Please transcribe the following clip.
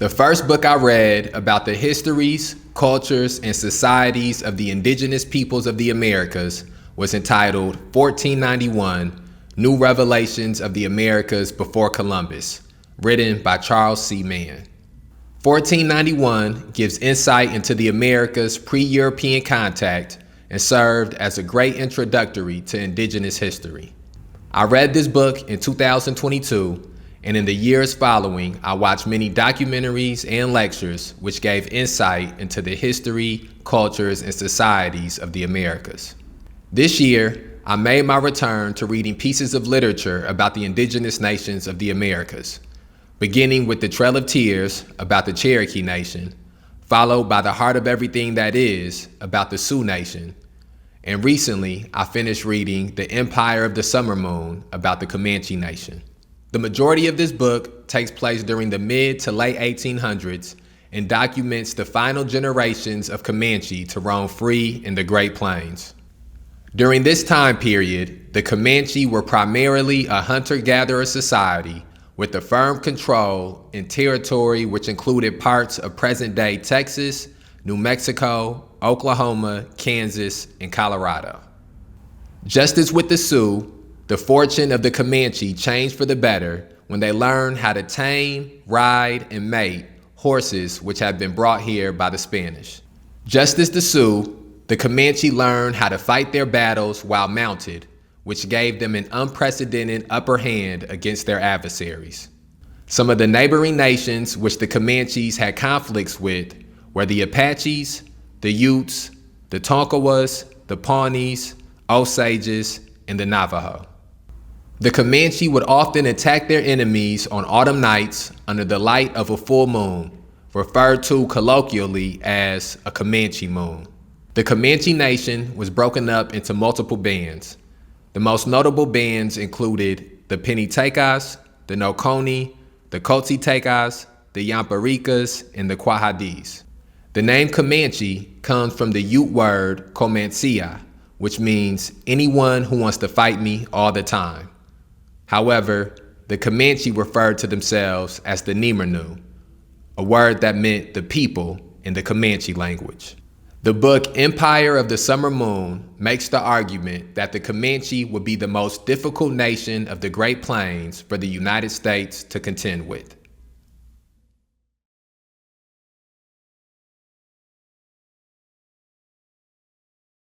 The first book I read about the histories, cultures, and societies of the indigenous peoples of the Americas was entitled 1491, New Revelations of the Americas Before Columbus, written by Charles C. Mann. 1491 gives insight into the Americas pre-European contact and served as a great introductory to indigenous history. I read this book in 2022, and in the years following, I watched many documentaries and lectures which gave insight into the history, cultures, and societies of the Americas. This year, I made my return to reading pieces of literature about the indigenous nations of the Americas, beginning with The Trail of Tears about the Cherokee Nation, followed by The Heart of Everything That Is about the Sioux Nation, and recently I finished reading The Empire of the Summer Moon about the Comanche Nation. The majority of this book takes place during the mid to late 1800s and documents the final generations of Comanche to roam free in the Great Plains. During this time period, the Comanche were primarily a hunter-gatherer society with a firm control in territory which included parts of present-day Texas, New Mexico, Oklahoma, Kansas, and Colorado. Just as with the Sioux, the fortune of the Comanche changed for the better when they learned how to tame, ride, and mate horses which had been brought here by the Spanish. Just as the Sioux, the Comanche learned how to fight their battles while mounted, which gave them an unprecedented upper hand against their adversaries. Some of the neighboring nations which the Comanches had conflicts with were the Apaches, the Utes, the Tonkawas, the Pawnees, Osages, and the Navajo. The Comanche would often attack their enemies on autumn nights under the light of a full moon, referred to colloquially as a Comanche moon. The Comanche Nation was broken up into multiple bands. The most notable bands included the Penitekas, the Noconi, the Cotsitekas, the Yamparikas, and the Quahadis. The name Comanche comes from the Ute word Comanchea, which means anyone who wants to fight me all the time. However, the Comanche referred to themselves as the Nimrnu, a word that meant the people in the Comanche language. The book Empire of the Summer Moon makes the argument that the Comanche would be the most difficult nation of the Great Plains for the United States to contend with.